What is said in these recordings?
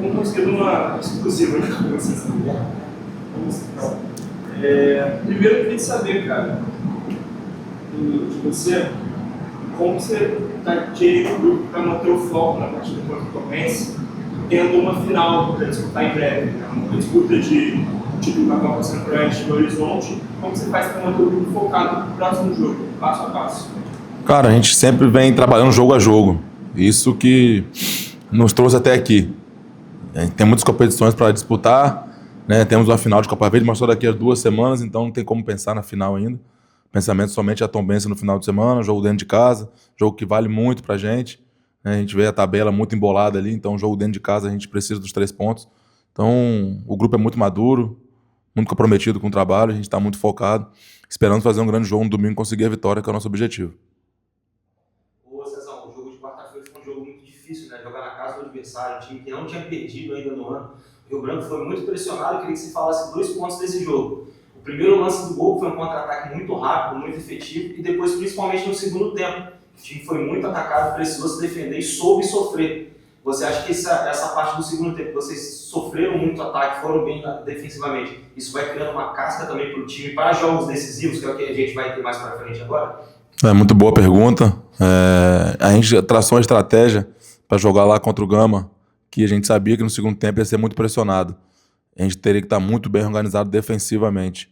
Vamos conseguir uma exclusiva com vocês. Primeiro eu queria saber, cara, de você, como você está gerindo o grupo para manter o foco na partida contra o Tombense, tendo uma final para disputar em breve, né? Uma disputa de título da Copa Centro-Oeste do Horizonte. Como você faz para manter o grupo focado no próximo jogo, passo a passo? Cara, a gente sempre vem trabalhando jogo a jogo. Isso que nos trouxe até aqui. A gente tem muitas competições para disputar, né? Temos uma final de Copa Verde, mas só daqui a 2 semanas, então não tem como pensar na final ainda. Pensamento somente a Tombense no final de semana, jogo dentro de casa, jogo que vale muito pra gente, né? A gente vê a tabela muito embolada ali, então jogo dentro de casa a gente precisa dos 3 pontos. Então o grupo é muito maduro, muito comprometido com o trabalho, a gente está muito focado, esperando fazer um grande jogo no domingo e conseguir a vitória, que é o nosso objetivo. Ô Cezão, o jogo de quarta-feira foi um jogo muito difícil, né? Jogar na casa do adversário, um time que não tinha perdido ainda no ano. O Rio Branco foi muito pressionado, eu queria que você falasse 2 pontos desse jogo. O primeiro lance do gol foi um contra-ataque muito rápido, muito efetivo, e depois, principalmente no segundo tempo, o time foi muito atacado, precisou se defender e soube sofrer. Você acha que essa parte do segundo tempo, vocês sofreram muito ataque, foram bem defensivamente, isso vai criando uma casca também para o time, para jogos decisivos, que é o que a gente vai ter mais para frente agora? É muito boa pergunta. A gente traçou uma estratégia para jogar lá contra o Gama, que a gente sabia que no segundo tempo ia ser muito pressionado. A gente teria que estar muito bem organizado defensivamente.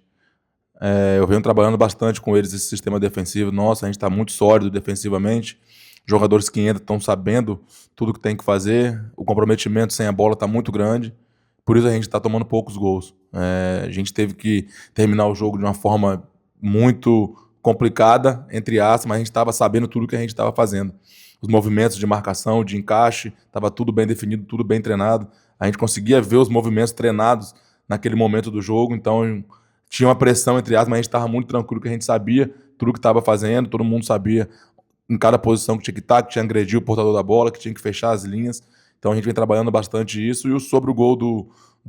Eu venho trabalhando bastante com eles esse sistema defensivo. Nossa, a gente está muito sólido defensivamente. Jogadores que entram estão sabendo tudo que tem que fazer. O comprometimento sem a bola está muito grande. Por isso a gente está tomando poucos gols. A gente teve que terminar o jogo de uma forma muito complicada, entre aspas, mas a gente estava sabendo tudo que a gente estava fazendo. Os movimentos de marcação, de encaixe, estava tudo bem definido, tudo bem treinado. A gente conseguia ver os movimentos treinados naquele momento do jogo, então tinha uma pressão, entre aspas, mas a gente estava muito tranquilo, que a gente sabia tudo que estava fazendo, todo mundo sabia em cada posição que tinha que estar, que tinha que agredir o portador da bola, que tinha que fechar as linhas. Então a gente vem trabalhando bastante isso. E sobre o gol do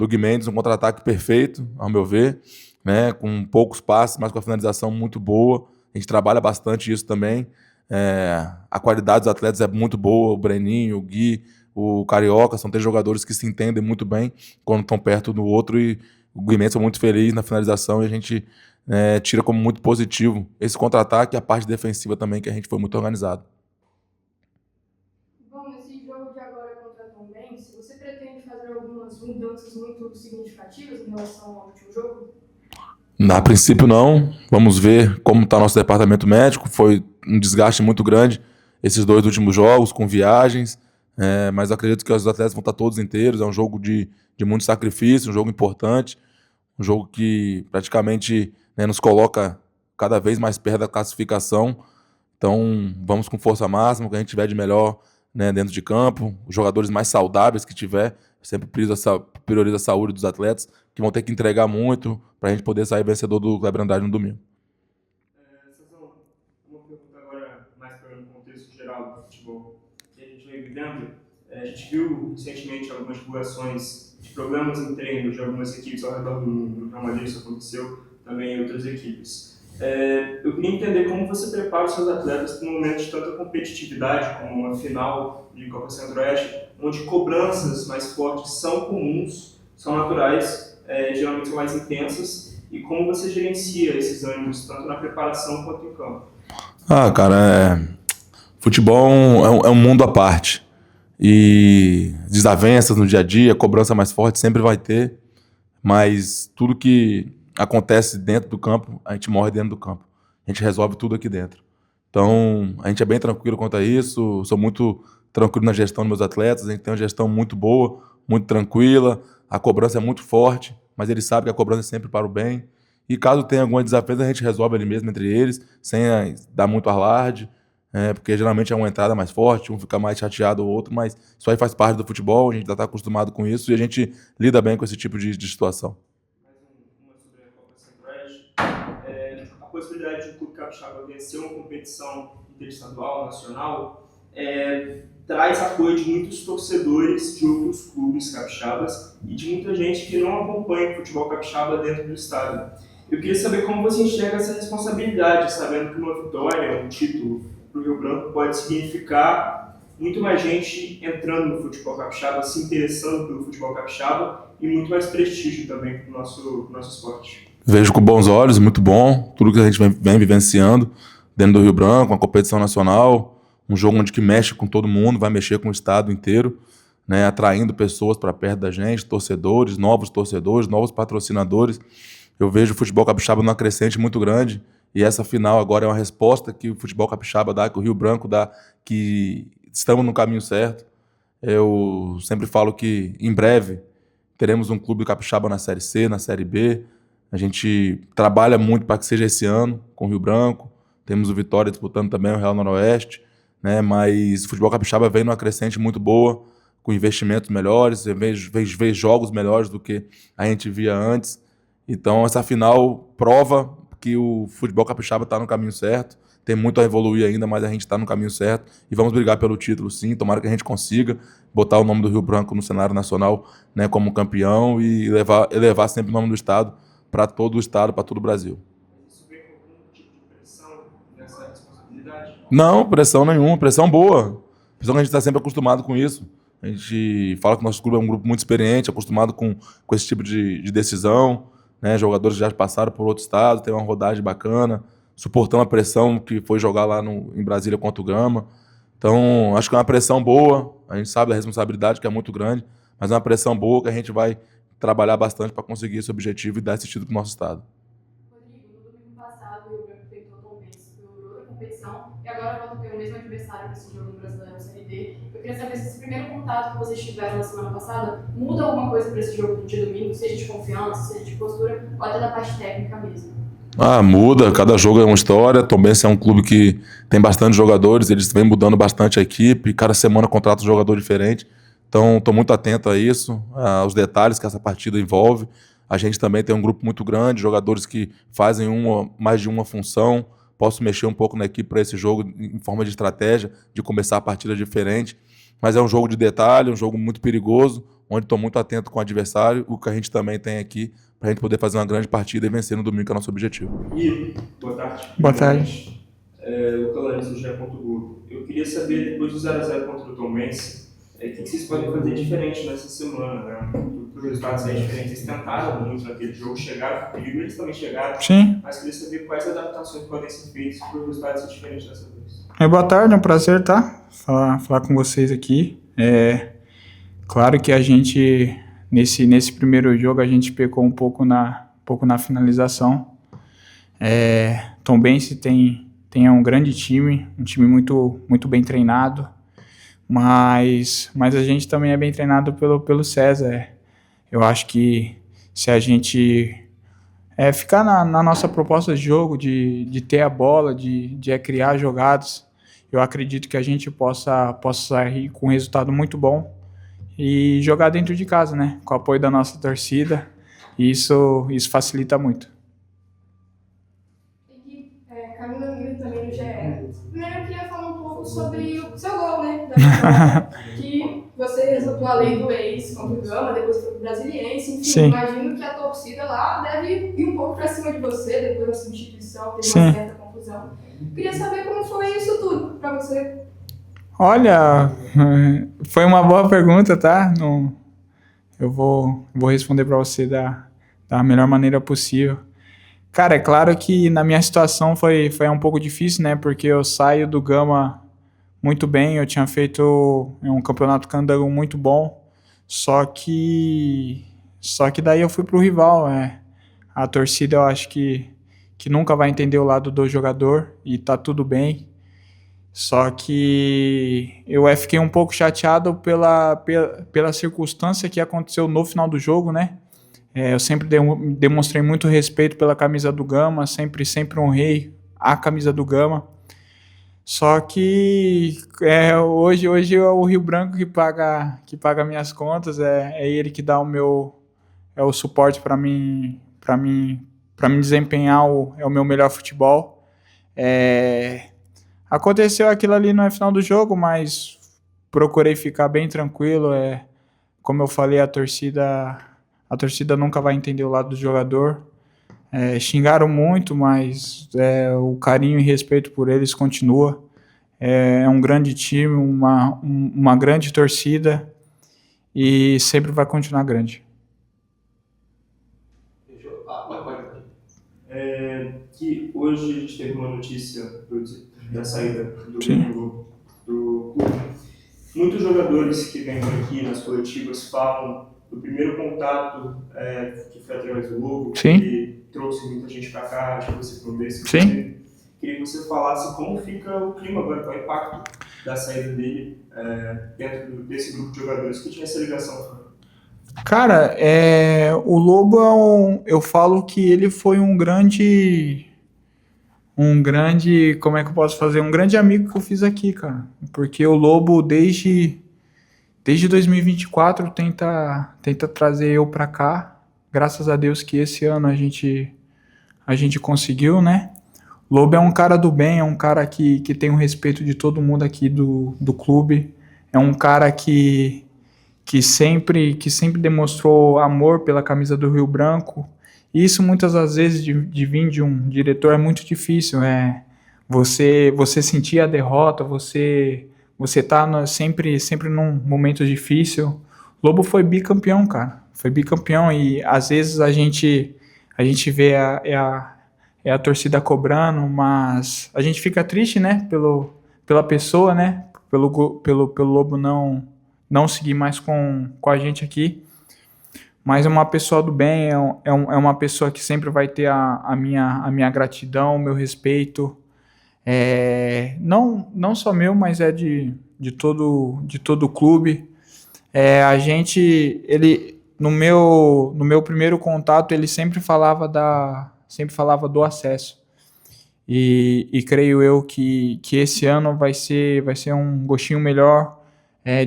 Gui Mendes, um contra-ataque perfeito, ao meu ver, né? Com poucos passes, mas com a finalização muito boa. A gente trabalha bastante isso também. A qualidade dos atletas é muito boa. O Breninho, o Gui, o Carioca, são 3 jogadores que se entendem muito bem quando estão perto do outro. E o Gui Mendes é muito feliz na finalização e a gente tira como muito positivo esse contra-ataque e a parte defensiva também, que a gente foi muito organizado. Bom, nesse jogo de agora contra a Tombense, você pretende fazer algumas mudanças muito significativas em relação ao último jogo? A princípio não, vamos ver como está o nosso departamento médico. Foi um desgaste muito grande esses 2 últimos jogos, com viagens, mas acredito que os atletas vão estar todos inteiros. É um jogo de muito sacrifício, um jogo importante, um jogo que praticamente, né, nos coloca cada vez mais perto da classificação. Então vamos com força máxima, o que a gente tiver de melhor, né, dentro de campo, os jogadores mais saudáveis que tiver, sempre prioriza a saúde dos atletas, que vão ter que entregar muito para a gente poder sair vencedor do Kleber Andrade no domingo. Cezão, uma pergunta agora mais para o contexto geral do futebol que a gente vem vivendo. A gente viu recentemente algumas divulgações de problemas em treino de algumas equipes ao redor do mundo. No Real Madrid isso aconteceu, também em outras equipes. Eu queria entender como você prepara os seus atletas para um momento de tanta competitividade, como uma final de Copa Centro-Oeste, onde cobranças mais fortes são comuns, são naturais, geralmente são mais intensas, e como você gerencia esses ânimos, tanto na preparação quanto em campo? Cara, futebol é um mundo à parte. E desavenças no dia a dia, cobrança mais forte sempre vai ter, mas tudo que acontece dentro do campo, a gente morre dentro do campo. A gente resolve tudo aqui dentro. Então, a gente é bem tranquilo quanto a isso, sou muito tranquilo na gestão dos meus atletas, a gente tem uma gestão muito boa, muito tranquila, a cobrança é muito forte, mas eles sabem que a cobrança é sempre para o bem. E caso tenha alguma desavença, a gente resolve ali mesmo entre eles, sem dar muito alarde, porque geralmente é uma entrada mais forte, um fica mais chateado ou outro, mas isso aí faz parte do futebol, a gente já está acostumado com isso e a gente lida bem com esse tipo de situação. Uma sobre a Copa Centro-Oeste. A possibilidade de o Clube Capixaba vencer uma competição interestadual, nacional, traz apoio de muitos torcedores de outros clubes capixabas e de muita gente que não acompanha o futebol capixaba dentro do estado. Eu queria saber como você enxerga essa responsabilidade, sabendo que uma vitória, um título para o Rio Branco pode significar muito mais gente entrando no futebol capixaba, se interessando pelo futebol capixaba e muito mais prestígio também para o nosso esporte. Vejo com bons olhos, muito bom, tudo que a gente vem vivenciando dentro do Rio Branco, uma competição nacional, um jogo onde que mexe com todo mundo, vai mexer com o estado inteiro, né, atraindo pessoas para perto da gente, torcedores, novos patrocinadores. Eu vejo o futebol capixaba numa crescente muito grande e essa final agora é uma resposta que o futebol capixaba dá, que o Rio Branco dá, que estamos no caminho certo. Eu sempre falo que em breve teremos um clube capixaba na Série C, na Série B. A gente trabalha muito para que seja esse ano com o Rio Branco. Temos o Vitória disputando também o Real Noroeste, né? Mas o futebol capixaba vem numa crescente muito boa, com investimentos melhores, vejo jogos melhores do que a gente via antes. Então essa final prova que o futebol capixaba está no caminho certo. Tem muito a evoluir ainda, mas a gente está no caminho certo e vamos brigar pelo título, sim. Tomara que a gente consiga botar o nome do Rio Branco no cenário nacional, né, como campeão e elevar sempre o nome do estado para todo o estado, para todo o Brasil. Isso vem com algum tipo de pressão nessa responsabilidade? Não, pressão nenhuma, pressão boa. Pressão que a gente está sempre acostumado com isso. A gente fala que o nosso clube é um grupo muito experiente, acostumado com esse tipo de decisão, né? Jogadores já passaram por outro estado, tem uma rodagem bacana, suportando a pressão que foi jogar lá em Brasília contra o Gama. Então, acho que é uma pressão boa, a gente sabe da responsabilidade que é muito grande, mas é uma pressão boa que a gente vai trabalhar bastante para conseguir esse objetivo e dar esse título para o nosso estado. Rodrigo, no domingo passado, o Rio Branco enfrentou o Tombense pelo Euro da competição e agora volta a ter o mesmo adversário para esse jogo no Brasileirão Série D. Eu queria saber se esse primeiro contato que vocês tiveram na semana passada muda alguma coisa para esse jogo de domingo, seja de confiança, seja de postura ou até da parte técnica mesmo. Muda, cada jogo é uma história. Tombense é um clube que tem bastante jogadores, eles vêm mudando bastante a equipe, cada semana contrata um jogador diferente. Então, estou muito atento a isso, aos detalhes que essa partida envolve. A gente também tem um grupo muito grande, jogadores que fazem mais de uma função. Posso mexer um pouco na equipe para esse jogo em forma de estratégia, de começar a partida diferente. Mas é um jogo de detalhe, um jogo muito perigoso, onde estou muito atento com o adversário, o que a gente também tem aqui, para a gente poder fazer uma grande partida e vencer no domingo, que é o nosso objetivo. E, boa tarde. Boa tarde. Lucas Larissa, do GE. Globo. Eu queria saber, depois do 0x0 contra o Tombense, o que vocês podem fazer diferente nessa semana, né? Para o resultado sair diferente. Vocês tentaram muito naquele jogo, chegaram com perigo, eles também chegaram. Sim. Mas queria saber quais adaptações podem ser feitas para o resultado ser diferente dessa vez. Boa tarde, é um prazer, tá? Falar com vocês aqui. Claro que a gente, nesse primeiro jogo, a gente pecou um pouco na finalização. Tombense tem um grande time, um time muito, muito bem treinado, mas a gente também é bem treinado pelo César. Eu acho que se a gente ficar na nossa proposta de jogo, de ter a bola, de criar jogadas, eu acredito que a gente possa sair com um resultado muito bom e jogar dentro de casa, né? Com o apoio da nossa torcida, e isso facilita muito. Camila Miller também no GE. Primeiro eu queria falar um pouco sobre o seu gol, né? Que você resultou além do ex contra o Gama, depois foi pro Brasiliense, enfim. Sim. Imagino que a torcida lá deve ir um pouco pra cima de você depois da substituição, teve Sim. uma certa confusão. Queria saber como foi isso tudo pra você. Olha, foi uma boa pergunta, tá? Eu vou responder para você da melhor maneira possível. Cara, é claro que na minha situação foi um pouco difícil, né? Porque eu saio do Gama muito bem, eu tinha feito um campeonato candango muito bom, só que daí eu fui pro rival. A torcida eu acho que nunca vai entender o lado do jogador e tá tudo bem. Só que eu fiquei um pouco chateado pela circunstância que aconteceu no final do jogo, né? Eu sempre demonstrei muito respeito pela camisa do Gama, sempre honrei a camisa do Gama. Só que hoje é o Rio Branco que paga minhas contas, é ele que dá o suporte para mim desempenhar o meu melhor futebol. Aconteceu aquilo ali no final do jogo, mas procurei ficar bem tranquilo. Como eu falei, a torcida nunca vai entender o lado do jogador. Xingaram muito, mas o carinho e respeito por eles continua. é um grande time, uma grande torcida e sempre vai continuar grande. Que hoje a gente teve uma notícia da saída do Sim. do clube. Muitos jogadores que vêm aqui nas coletivas falam do primeiro contato que foi através do Lobo, Sim. que trouxe muita gente para cá, acho que você foi um desses. Sim. Queria que você falasse como fica o clima agora, qual é o impacto da saída dele dentro desse grupo de jogadores que tinha essa ligação. Cara, o Lobo eu falo que ele foi um grande, como é que eu posso fazer? Um grande amigo que eu fiz aqui, cara. Porque o Lobo, desde 2024, tenta trazer eu pra cá. Graças a Deus que esse ano a gente conseguiu, né? O Lobo é um cara do bem, é um cara que tem o respeito de todo mundo aqui do clube. É um cara que sempre demonstrou amor pela camisa do Rio Branco. E isso muitas das vezes de vir de um diretor é muito difícil. Você sentir a derrota, você tá sempre num momento difícil. Lobo foi bicampeão, cara. Foi bicampeão e às vezes a gente vê a torcida cobrando, mas a gente fica triste, né, pela pessoa, né, pelo Lobo não seguir mais com a gente aqui, mas é uma pessoa do bem, é uma pessoa que sempre vai ter a minha gratidão, o meu respeito, não só meu, mas de todo o clube. No meu primeiro contato, ele sempre falava do acesso. E creio eu que esse ano vai ser um gostinho melhor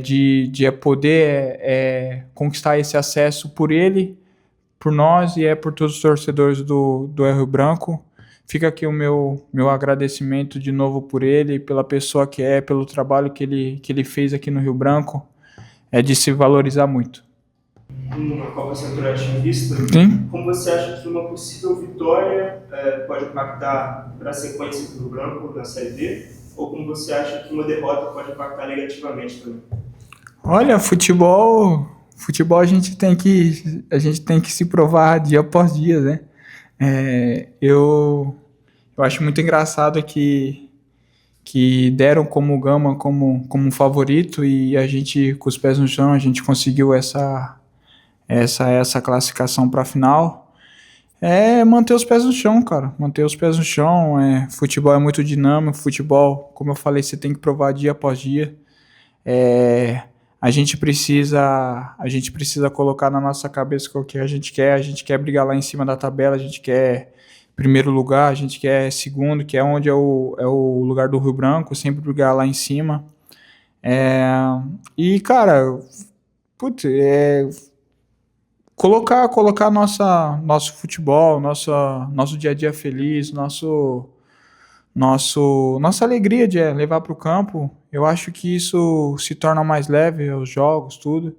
de poder conquistar esse acesso por ele, por nós e por todos os torcedores do Rio Branco. Fica aqui o meu agradecimento de novo por ele, pela pessoa que pelo trabalho que ele fez aqui no Rio Branco, de se valorizar muito. Uma Copa Centro-Oeste em vista, Sim. Como você acha que uma possível vitória pode impactar para a sequência do Rio Branco na Série D? Ou como você acha que uma derrota pode impactar negativamente também? Olha, futebol a gente tem que se provar dia após dia, né? Eu acho muito engraçado que deram como Gama como um favorito e a gente, com os pés no chão, a gente conseguiu essa classificação para a final. Manter os pés no chão, cara. Manter os pés no chão. Futebol é muito dinâmico. Futebol, como eu falei, você tem que provar dia após dia. A gente precisa colocar na nossa cabeça o que a gente quer. A gente quer brigar lá em cima da tabela. A gente quer primeiro lugar. A gente quer segundo, que é onde é o lugar do Rio Branco. Sempre brigar lá em cima. E, cara, colocar nosso futebol, nosso dia a dia feliz, nossa alegria de levar para o campo. Eu acho que isso se torna mais leve, os jogos, tudo.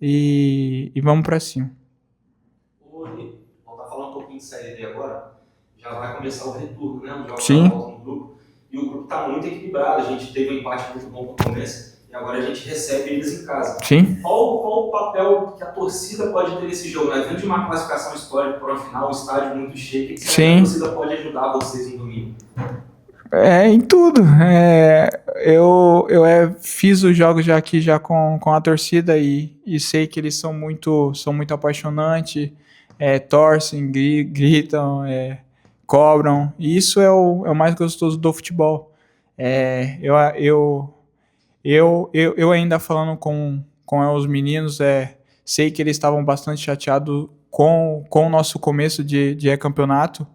E vamos para cima. Vamos falar um pouquinho de Série D agora. Já vai começar o retorno, né? Os jogos Sim. voltam no grupo. E o grupo está muito equilibrado. A gente teve um empate muito bom com o Fluminense. E agora a gente recebe eles em casa. Sim. Qual o papel que a torcida pode ter nesse jogo? Vindo de uma classificação histórica para uma final, um estádio muito cheio, o que a torcida pode ajudar vocês no domingo? Em tudo. Eu fiz os jogos já aqui com a torcida e sei que eles são muito apaixonantes, torcem, gritam, cobram. E isso é o mais gostoso do futebol. Eu ainda falando com os meninos, sei que eles estavam bastante chateados com o nosso começo de campeonato,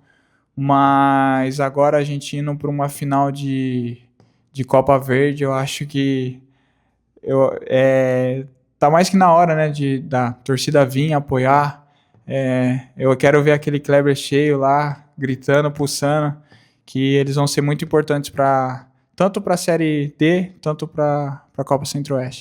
mas agora a gente indo para uma final de Copa Verde, eu acho que tá mais que na hora, né, da torcida vir apoiar. Eu quero ver aquele Kleber cheio lá, gritando, pulsando, que eles vão ser muito importantes tanto para a Série D, tanto para a Copa Centro-Oeste.